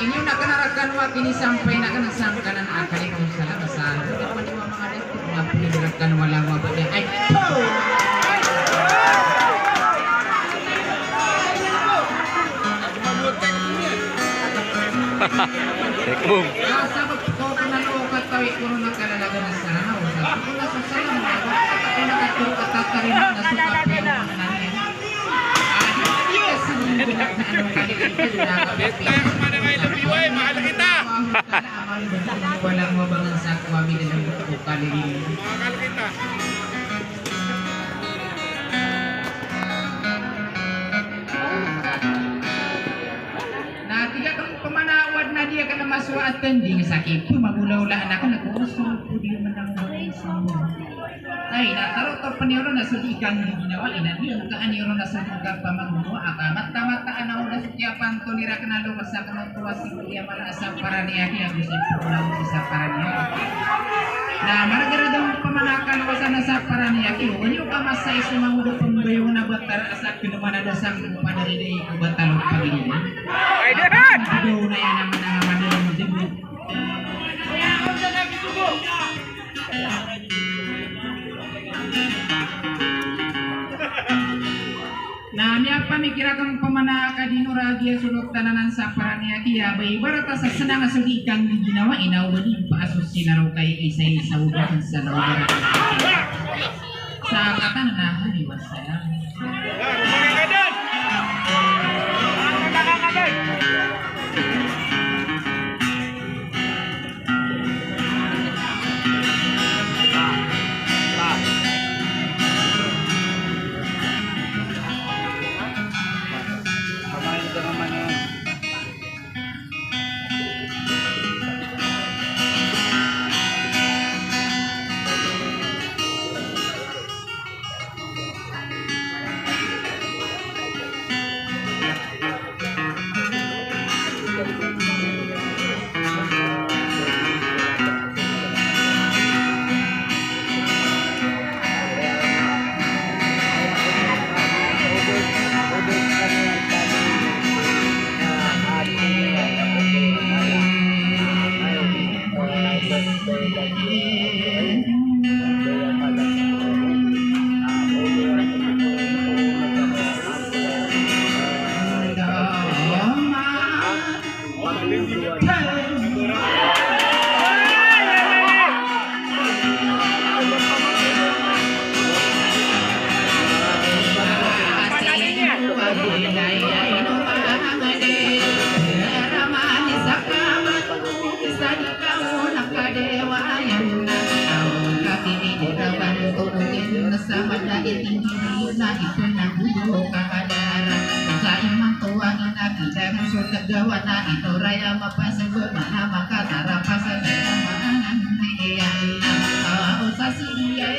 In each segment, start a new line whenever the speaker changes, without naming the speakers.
inyo nakanarakan wa kini sampai nak sangkanan akan ikaw salah masalah dapat di mga ada mapilirakan wala mabaya ay
Tekung.
sabab ko kanalo katawi ko na kalalaga na sana usap ko na sa sana mga nakaturo katatarin na suka pero nanin yes ano
Mana kayo lumiway, mahal kita.
walang mabangan sa kami ng bukali
Mahal kita.
na tiga kang pamanawad na dia ka na maswa attending sakit po magulaw-laan ako nag-uusong po di manang ay nataro-tor paniro na sa ikan ni ginawa ina di ang kaaniro na sa lugar pamanggulo aka mata-mataan ako na sutiapan to nira ka na luwas sa kanong tuwas si kuya mala sa paraniya kaya gusto po lang sa paraniya na maragaradong pamanakan wasan na sa paraniya kaya wala ka masay sumangulo pambayo na batar asa kinumana dosang kumadari ko batalog pagilinan
Ay, Dehan!
Aduh na yan naman ang madalong mo din na niya pamikira kang pamanaka dinuragya sulok tananan sa paraniya kaya bay barata sa sanang asulikang di ginawa inawali paasos sinaro kay isay sa ugahan sa rawara sa katanahan iwas saya gawa na ito raya mapasagod na makatarapasan na maanan na iyan na sa siya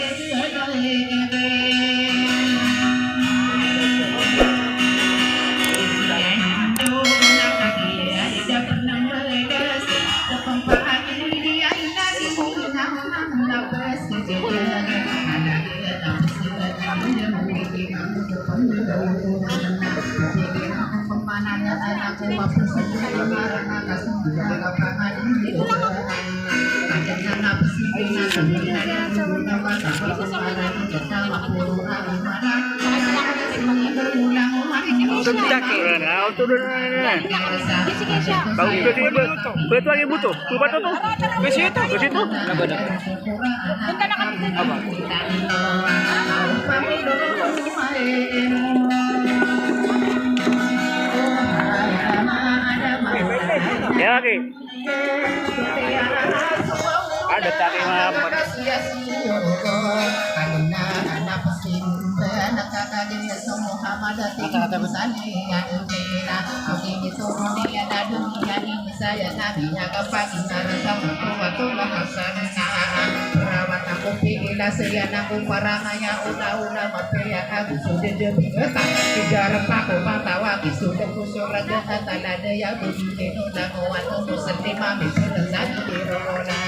Betul yang butuh. Betul tuh. Ke situ. Ke situ. Ya lagi. Ada cari apa? Kata-kata besar saya nabinya kapag inarasang tuwa-tuwa perawat aku pilih saya naku paranganya una-una mapaya aku sudah demi ketak digarap aku pantawa sudah kusur raga talada ya begini nuna muatu muserti mami selesai di rorona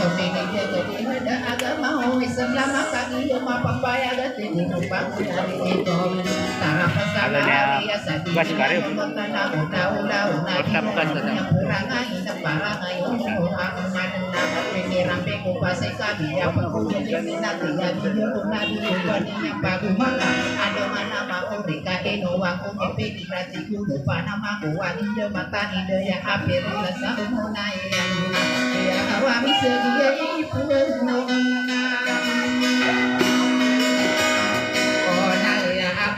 pemilih jadi ada agama Islam lama kaki cuma pembaya gati numpang dari itu taraf sama dia sadi perangai parangai pengiram beku pasai kami ya penguji minat ya video nabi ubani yang bagus maka ada mana mau mereka eno aku mimpi dirati kudu panama kuat ide mata ide yang hampir rasa munai yang ya awami sedia ibu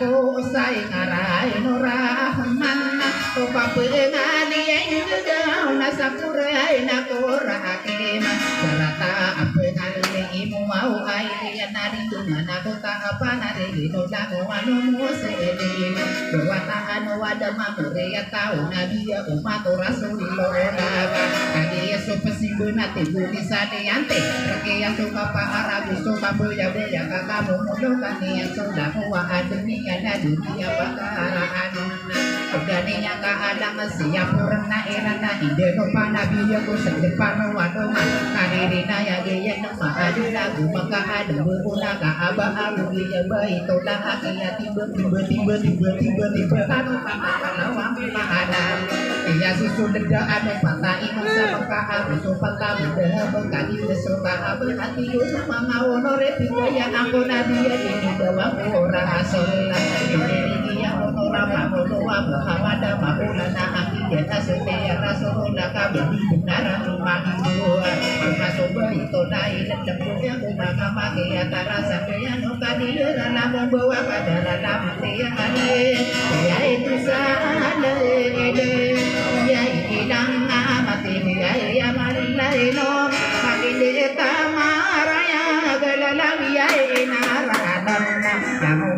aku say ngarai nurahman apa pengani yang gedau nasapurai nakorakim sarata apa ngani imu mau air nari dengan aku tak apa nari itu lagu anu musedim doa anu wada mamuria tahu nabi ya umat rasulillah kadi supesibu nate budi sadiante rakyat suka Arabu suka boya kamu mulukan yang sudah wa ademi ada dunia bakaran Ganinya keadaan siap purna irana ide nopa nabi yaku sedepan wadoma karirina ya gaya nama adu lagu maka ada beruna ka abah alu ya bayi tola akhirnya tiba kanu kata lawang ada ya susu deda anu patah inu sama ka abu supata muda bekadi suka abu hati yuna mangau norepi ya aku nabi ya ini dewa ora asola ini ya ora mamuwa Muhammad maulana akhirnya setia rasulullah kami benar rumah ibu masuk itu naik dan punya rumah kami ya tarasa ya nukadi dalam membawa pada dalam dia ya itu sana ya hilang mati ya marino makin dia maraya galalam ya inarana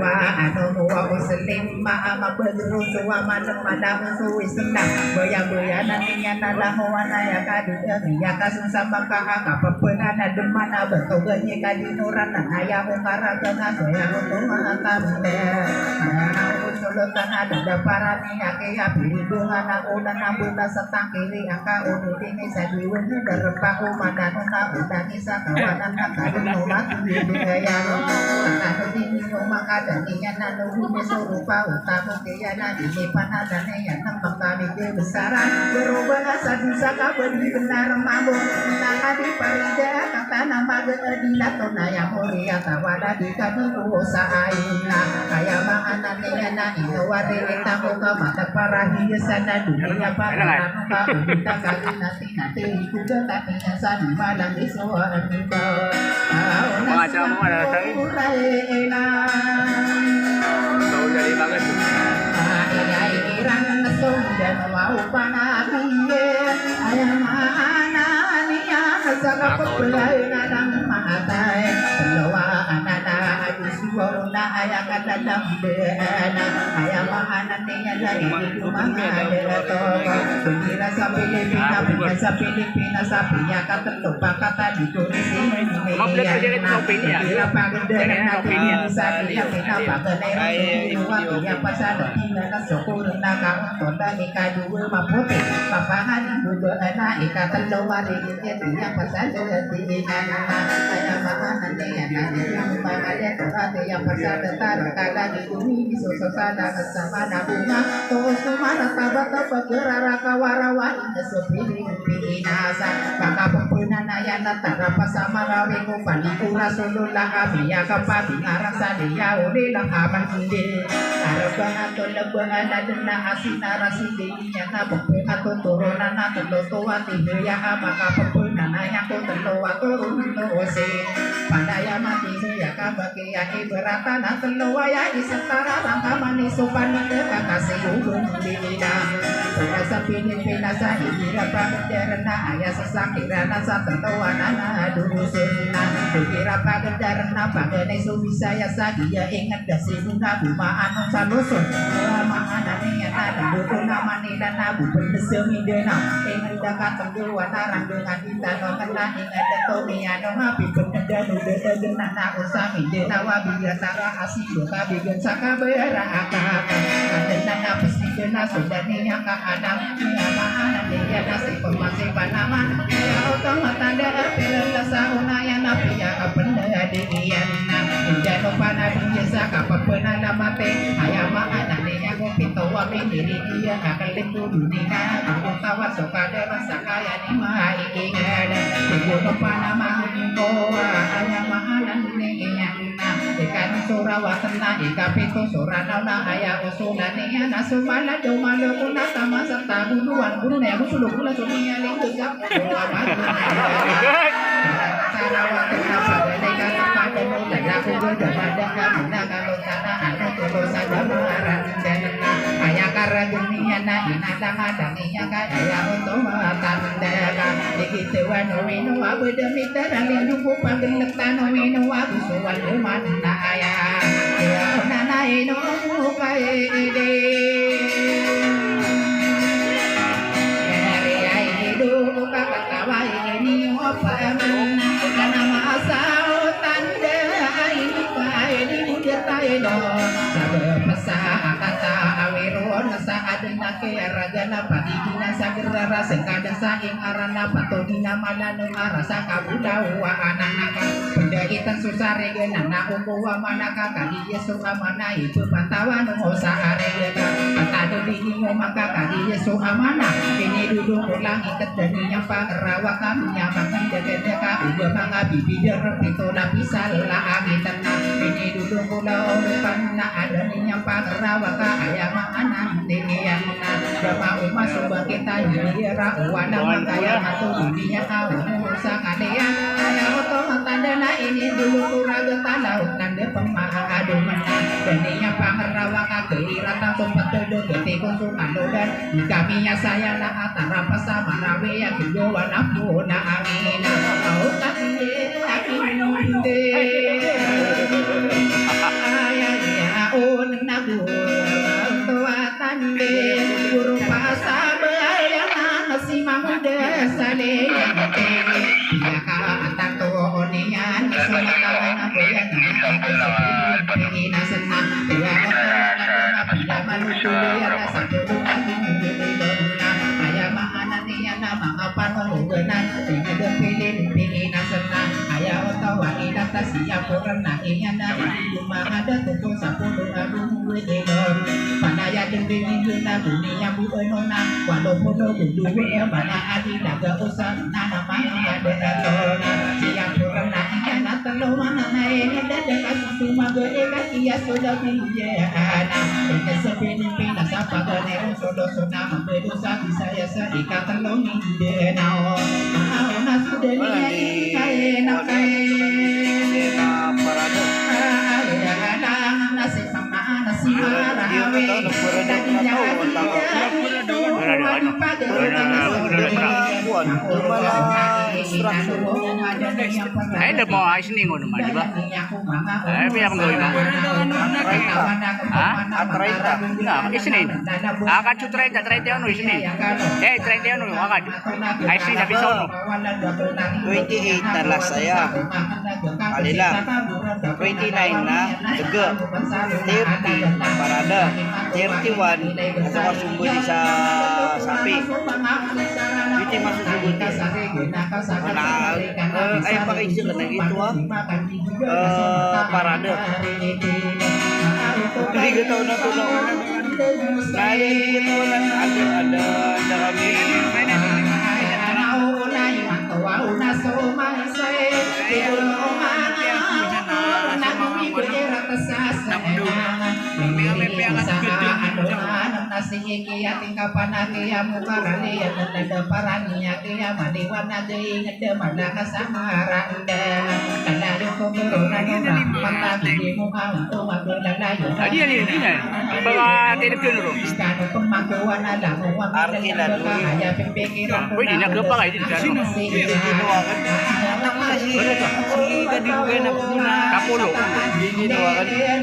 yawa anu wa muslim ma bedru suwa madam suwi senang boya nantinya nalahu ya kadi ya kasun sama ka pepenana demana betoganya kadi nurana aya ungkara kana soya untuk makamne sulutan ada para niake ya bidungan aku dan nambuna setang kiri angka unit ini sadiwen derpa umadan udah kisah kawanan kata nulat di gaya kata ini maka daninya nanu surupa utamu kaya nadi panadane yang nampak kami kebesaran berubah asa bisa kabeli benar mampu nakadi parida kata nama gedina tona yang mulia tawada di kadi usaha aina kaya manganane na inawari tamu ka mata para hiasan dunia para ka kita kali nanti kuda tatinya sani malam di suara kita
macam mana tadi tahu dari bagus
ayah kirang nesung dan mau panabiye ayah mana niya sarap pelai nadang mahatai lawa anana adisuwaruna ayah kata dambena ayah mana niya dari rumah ada toko pengira sa Pilipina sa pinya kata lupa kata di kursi pengira pagandera na sa pinya pinapaganera ya pasada na sokurna ka tonda ikaduwe maputi papahan budo ana ikatalawa iti ya pasada tinana kaya mahana niya na magale torate ya pasada tarakala di bumi susasada kasama na bunga tos kumara tabata pagirara kawarawan na supili pinasa baka pumpunan na yan na tarapa sa marawi ko panikura sulula abiya kapati arasa diya uli lang aman hindi arabangan to labangan na dun na asina rasidinya na pumpunan to turunan na tulutuwa tihiya maka pumpunan na yan ko tuluwa turun si pandaya mati siya kabakiya iberata na tuluwa ya isatara lang kamanisupan na kakasih ubun dina sa Pilipinas sa hirap pagdaran na ayah sasakiran na sa tatawanan na durusun na hirap pagdaran na pagdanay sumisaya sa iya ingat kasi muna bumaan sa Luzon mga naniya na nabuto na Manila na bubun na sumidena ingat na katanggawa na ranggangan kita no kala ingat na tomiyano mapipag na danudagan na nausami dinawa bigla tara asilo kabigan sa kabayara akaka na napasigan na sudan niya kaanang mahana niya na si pemasi panaman kaya utama tanda pirang sauna yang napi ya kapenda dian jano pana biasa kapapena namate ayama anane yang pito wa diri dia akan lendu dunia tawa sokade rasa kaya ni mai ingada jano pana mango ayama anane yang ikan surawatna ikapito suranana aya usulane ya nasumala domalo kuna sama serta bunuan guru ne aku sudah kula sunia lingkap sarawatna pada negara pada mulan aku berdepada karena kalau tanah ada terus saja marah dan aya karena dunia na inadang adangnya kaya untuk matandega begitu wanu abu demi terang lindung panggilek tanu winu abu suwan mana aya ya nana ino kai ide dari ai hidu katawa ini apa mana kana masau tanda ini kai di mujatai do sabasa kata awiron saat nake ragana padina sagera sengkada saing arana patodina malanu arasa kabudau wa ananaka pendaitan susare genana umbuwa manaka kadi yesu amana ibu pantawan ngosa arega kata dini maka kadi yesu amana ini duduk ulang ikat dani yang pangerawa kami nyamangan jaga-jaga uga manga bibir itu bisa lah agitana ini duduk ulang panna ada yang pangerawa ka ayama anak diniana dama umas subang kita hira wana makaya matu dunia awal sangadea aya oto tandana ini dulu kuraga talau tanda pemaha adu mana dania pangerawa ka keirata tempat duduk geti kunsung dan kami ya saya lah atara pasama rawe ya kedua napuna amina au kaki akinunde ayah un nagu tua tande guru pasaba yang nasi mamuda sale ya ka atato onian semakawan apa yang ini nasena ya bila manusia ya satu aku ayah mana dia nama apa nunggunan dengan dempilin nasena ayah otawa ina siap pernah iana rumah ada tuku sapuluh abu wedon panaya dempilin guna dunia buenona walaupun duwe mana adi daga usah nama ada tona siap pernah iana telo mana naik ada kasus mago ia sudah biana ini sepini pina sapa ganero solo sona membedosa saya sedika telongi denao mau nasu denia kae na kae nasi mama nasi marawe dadinya
Ada mau ais nih ngono mah di ba. Biar menggawin mah. Atraita. Nah, isinin. Akan cu 30 ono isinin. 30 ono akan. Ais ni bisa ono.
28 adalah saya. Alila. 29 na juga. 30 parada. 31 masuk sumbu di sapi. Itu masuk sumbu di. Nah, ayah pakai isu kena gitu parade. Jadi kita udah nah itu ada kami
nasi kia tingkah panake ya mukarane ya nada parania kia madiwana deui ngede mana kasamaranda kana yuko berona nora pagi muka untuk magelang layu
Tadi ni. Bawa telepon dulu.
kana pemangkuan ada muan
Arkila dulu.
hanya pikiran
Wih, ini nak apa ini di sana? Kapolo.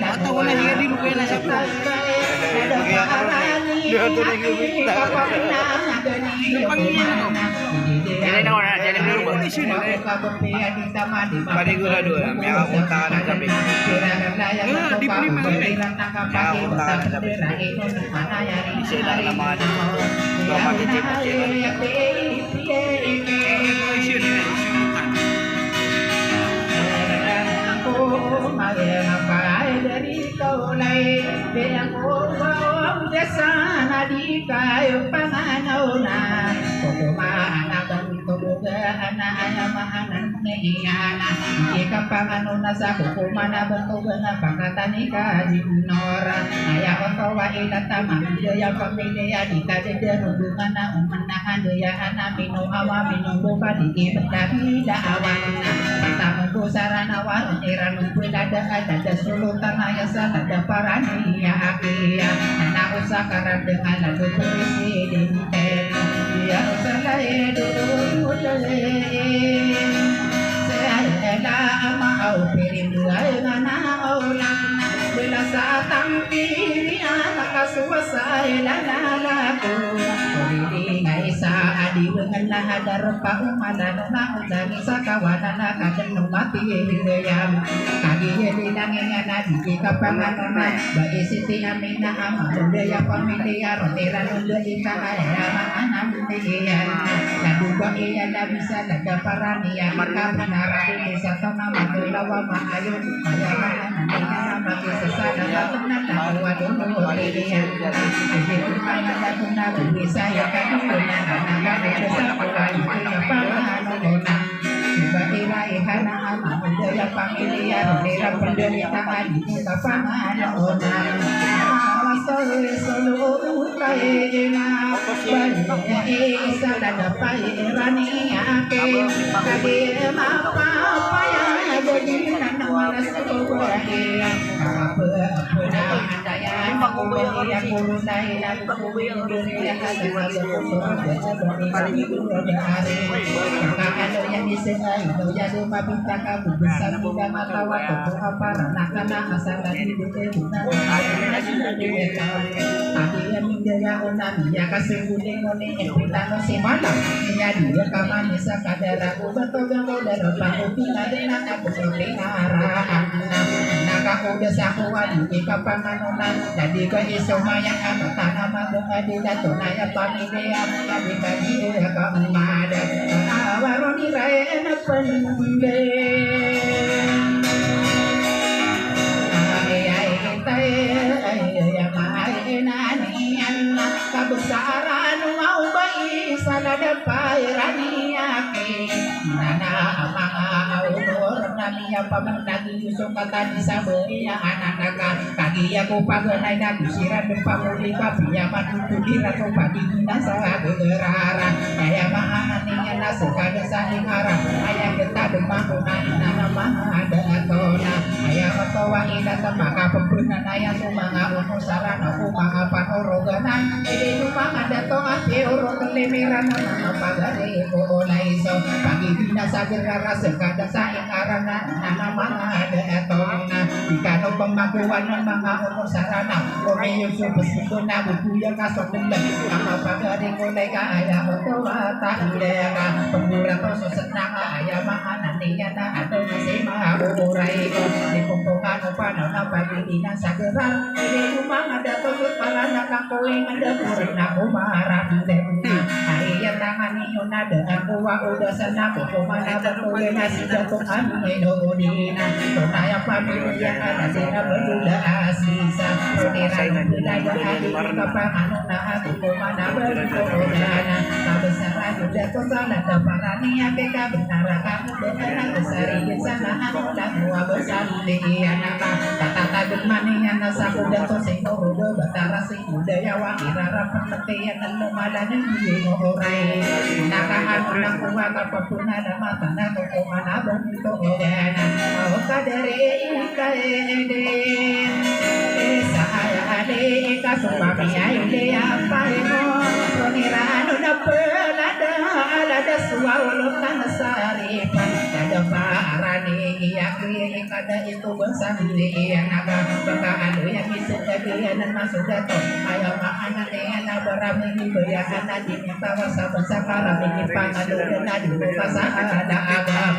Atau wala hiya di lupa na siya. Dia tu lagi minta.
Jadi nak orang jadi dulu.
Padi gula dua, yang aku tahan sampai.
di
Sila naman. Ito ang matitip.
kayo panganaw na kukumaan ang tubugaan na ayamahanan niyana ika pangano na sa kukumana bentugan na pangkatani ka dinora ayaw tawa ilatamang daya pamilya di kadede hubungan na umanahan daya ana minu awa minu buka di ibadahi daawan na tamu busarana warung iranung bulada ada sulutan ayasa ada parani ya akia na usakaran dengan lagu berisi dinten dia usalai dulu saya mau pirinduai mana orang bila satang diri anak kasuasai lalalaku Kuri ngaisa adi wengenah hadar paumalan na udangi sakawanan kadang numati hidayam kagi yelidangnya nadi kapanganana bagi siti amina ama budaya pamilya rotera nunda ika ayama anam diyan naduga iya na bisa daga parania maka benara bisa tama matulawa maayun ayama anam maki sesana batna tawa dulu diyan jadi kumana guna bisa ya kan guna anak desa pakai panganona Bailahana ama budaya pamilya rotera penderitaan di kapanganona Wasoi solo kaina bani sada dapai rani ake kage mapa paya jadi nama sebuah apa daya yang kulunai lagu dunia ada yang disenai jadi mabita kabu besar muda mata waktu apa nakana asal dari dunia Adia minjaya onami ya kasih kuning kuning epitano si malam menjadi rekaman desa kadara ubato gamo dari pangupi kadena aku pelihara naga udah sakuan di kapanganonan jadi keisoma yang amat tanama beradi dato naya pamilya menjadi bagi udah kamu ada awaroni raya pende kebesaran mau bayi salah dapat raniake nana ama umur namanya paman lagi yusung kata disabari anak-anak kaki aku pagenai dan sirat berpamuli kapia matu dira tu pagi nasa gerara ayah mahaninya nasa kada saling harap ayah kita demam nama maha ada atona ayah matawa ina temaka pembenan ayah sumanga unusaran aku maha panoroganan rumah ada toa teoro kelemiran nama pagari ko laiso pagi binasa gerara sekada saing arana nama mana ada etona dikano pembaguan nama ono sarana komeyo subesuna bubuya kasok dendam nama pagari ko lega aya otoa tauleka pembura toso senang aya mahana niyana ada masih maha urai ko di kumpungan upana pagi binasa gerara rumah ada toso parana kakoeng ada na umarang demna ayat tangan niuna dengan kuwa udah senang kumana bertuwe nasi jatuh menodina tunaya pamilya ada sina berduda asisa tunira budaya adi kapanganuna aku kumana berkodana kabesaran udah tosana daparania beka benara kamu dengan besari besana aku dan gua besar dia nama kata gemaninya nasa udah tosing udah batara sing budaya wakirara pengertian dan nomadanya di orai nakahan unang kuwa kapapuna dama tanah toko mana bentuk odana oka dari kaede sahaya ade kasupamia ide apa emo penirano dapelada alada suaulokan saripan ada parani yakri kada itu bersandi naga baka anu yang bisa bagian masuk dato ayo mahana dengan berami bayahan di minta wasa bersakara bikin pangadu dan di bahasa ada agam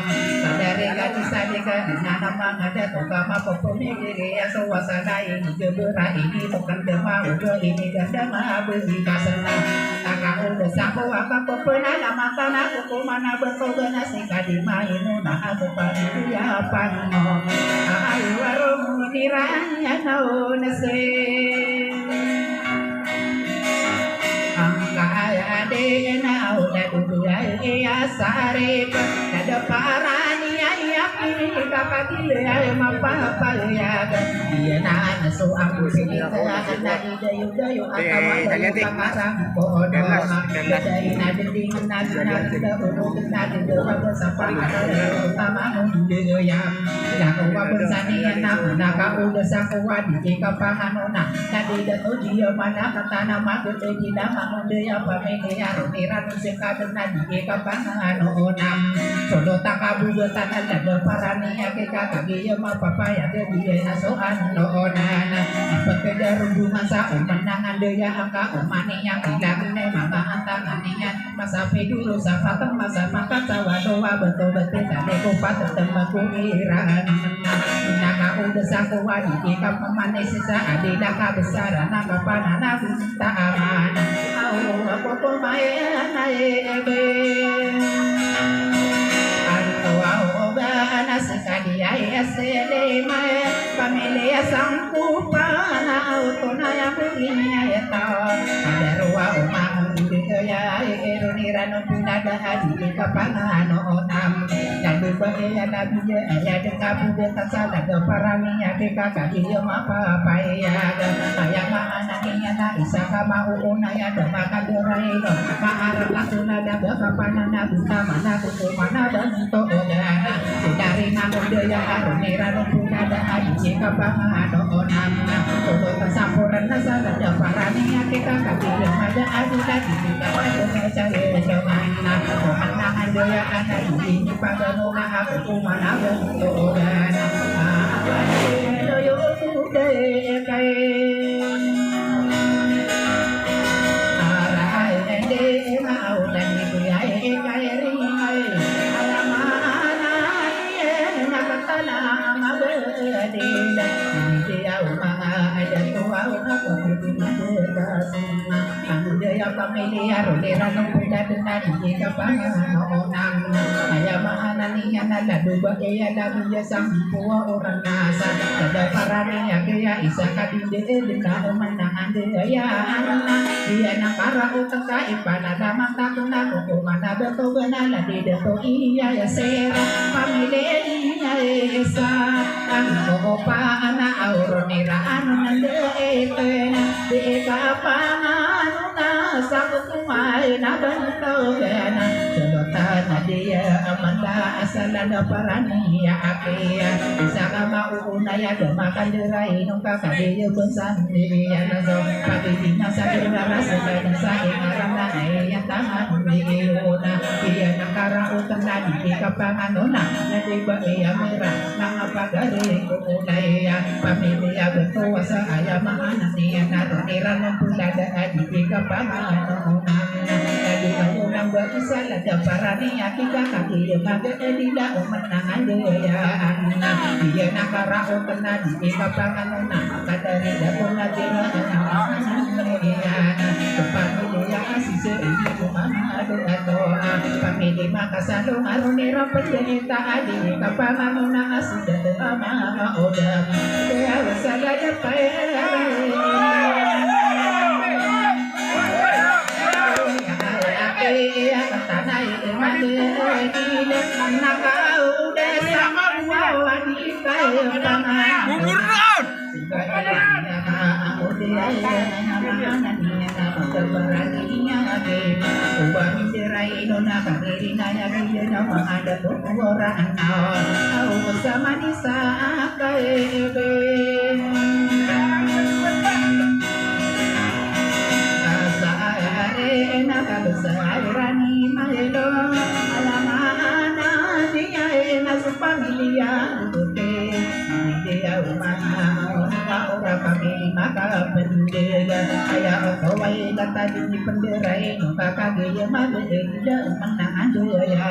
dari gadis sadika nana mangada tokama popone diri ya suasana ini gebera ini bukan demam udah ini gandama beli kasana taka udah sapu apa popona lama tanah kuku mana berkogana sikadima inu nah aku padu ya panno ayo warung niranya nau nese udah ya sarip ada parani ya kini kakak dia mapa ya dia nana so aku sini ada dayu dayu atau kamarang bodoh dari nadi nadi nadi bodoh nadi bodoh sampai utama dia yang kau bersani nak udah sakwa di kapanganona nadi datu dia mana kata nama tu tidak mau dia pamenya rotiran sekaden nadi kapanganona sodo takabu tanah ada parania kita kaki ma papaya dia nasoan nona bekerja hubungan sa menangan dia angka umani yang hilang mama antangannya masa dulu sapa masa makan sawadoa betul-betul tadi kupat tembak kuiran naka udah sakwa di kampamane sisa adida kabesar naka panana ta aman au apa main ebe ana sekadia ya selema familia sangku pana autona ya punya ya ta ada ruwa umah ya eroniran punada hadi kapana no nam dan berbagai nabi ya dekabu tasala do parania ke kakak dia apa apa ya ayah mana niya na isa ka mauna ya do makadurai no maarap asuna da kapana na buta mana kutu mana banto dari namun dia eroniran punada hadi kapana no nam todo tasampuran tasala do parania ke kakak dia ada adu lagi saya janganlah pemandangan dia anak ini pada nona aku mana bentukan doyo sudah kain arai ende mau dan ibu ya kain ringai alamana dia nak tanah mabedi dia umah ada tua aku di mana dia familia rodera no punya dengan dia panganonang saya mana niya nala duba ya dia sampuwa orang nasa ada parania kaya isa kadinde dengan menangan dia dia nakara utang kai panada mata kuna ko mana beto benala di deto iya ya sera familia niya esa ang ko pa ana auronira anu nande etena de kapangan sakut kumai na bantu gana jabatan dia amanda asalana parania akia saka mau ya do makan derai nung kakak dia bensan dia nazo pagi di masa rasa dan saya karena yang tangan diona dia nakara utang di kapanganona nadi ya merah nang apa gare kulaya familia betul saya mana dia naroneran pulada di kapanganona nadi kaunang berkisah ada parania kita kaki maga tidak menangan dia nakara utang di kapanganona kata dia pun lagi pamilya asise ibu mama doa pamilya makasalo arunera penjenta adi kapanganona asida doa mama oda ya wasala dapai ya katanai made ile nakau desa wawadi kaya pangan maka pendega ayah kawai kata di penderai maka kagaya malu tidak menang doya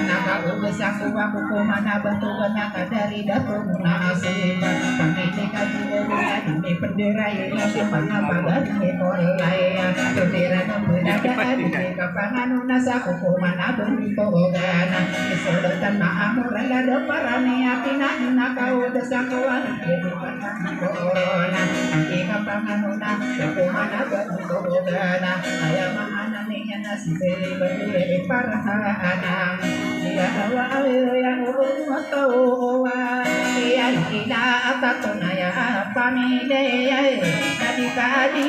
naka desa kuwa kuku mana batu banyak dari datu nasib pamiti kaji dunia demi bendera yang simpan pagar di korelaya bendera berada di kapangan nasa kuku mana bentukana kesulitan maamuran ada parane atina kau desa kuwa corona di kapangan kuku mana bentukana ayam mana nih nasi beri parahana dia awal yang tahu ya kita atatuna ya pani deh tadi tadi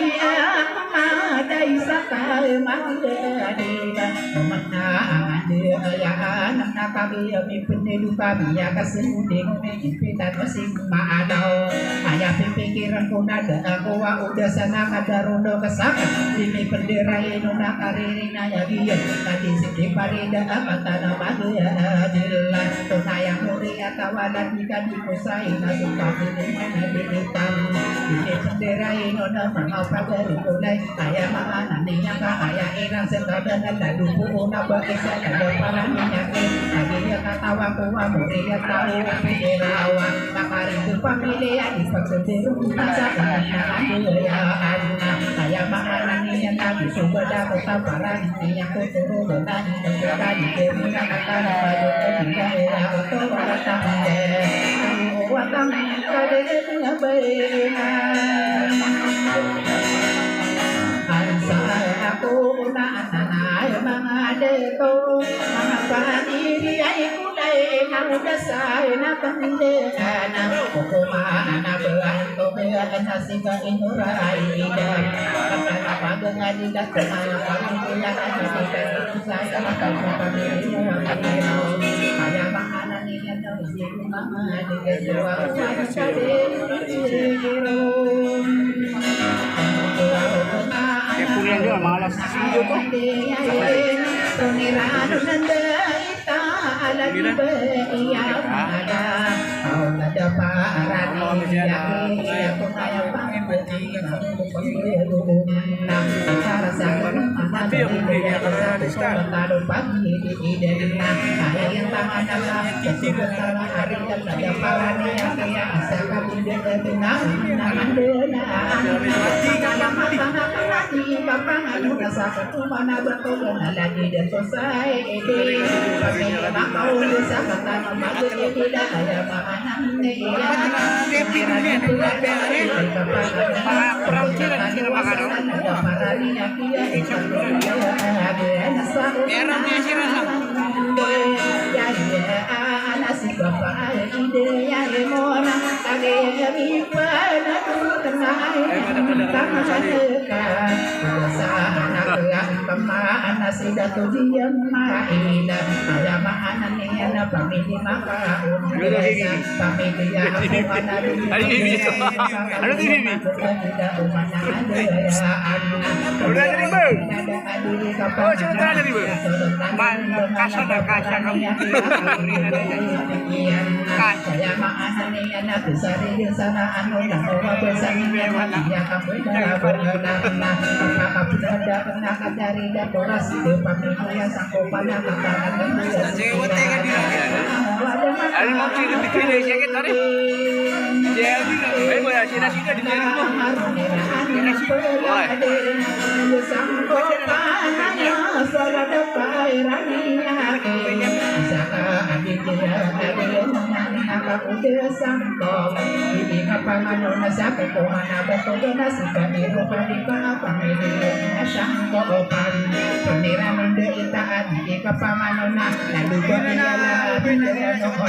ada isaka mandedi mana dia ya anak kami mi penduka biya kasending kita masih maadau ayah pikiran pun ada aku udah sana kadarundo kesaka demi bendera inuna karirina ya dia tadi sini parida amatana madu ya dilan tunaya mulia kawalan jika dikusai nasuka mana dihitam demi bendera inuna mau pagari kulai ayah mana niya ka ayah ilang sekadar lalu buuna bakisa ada parang nyakit lagi ya katawa kuwa mulia tahu benderawa makarin tu pamilya di pagsenderu nasa aku ya anak ayah mana niya tadi subada ketaparan niya ko turu benani tadi kemuna kata baju ketiga ya auto batang watang kade punya baina ansa aku na anana mangadeto mangapani dia ikudai nang dasai na pendekana kokoma ana beanto beana sika inurai ida kana pagenga dida kana pamilya ana sika saya maka pamilya wanino aya mahana ni ana siku mama dia jawa kade hero
Kuliah juga malas itu tuh.
Bapangan nasa kumana bato na lagi dan society pamilya makau desa kata mamago tidak ada maanang niya perang cina cina makan ada paralinya kia ada nasa erangnya sirasa nasi bapak ide ya mona kage mi pada tu tenai tangan dekat anak yang pemahaman nasi datu diam maina ada mahanan yang pamili maka pamili yang mana saya mahanan yang besar di sana anu dan orang besar yang kamu dah berkenal ada pernah dari dekorasi pamilya sakopana makanan
Ada mau sih bikin deh sakit tadi. Ya juga. Baik boleh sini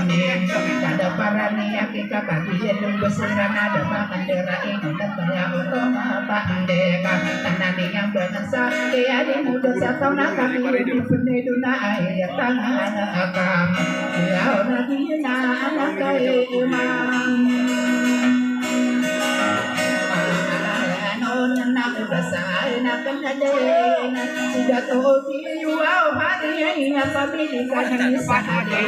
di
ada para niat kita bagi yang bersama ada makan derai dan banyak untuk pandeka tanah yang bangsa dia di muda satu nak kami di peneduna air tanah akam dia orang dia anak kaya imam udah sana kenadena sudah topi wow hari ya pamili kan sahade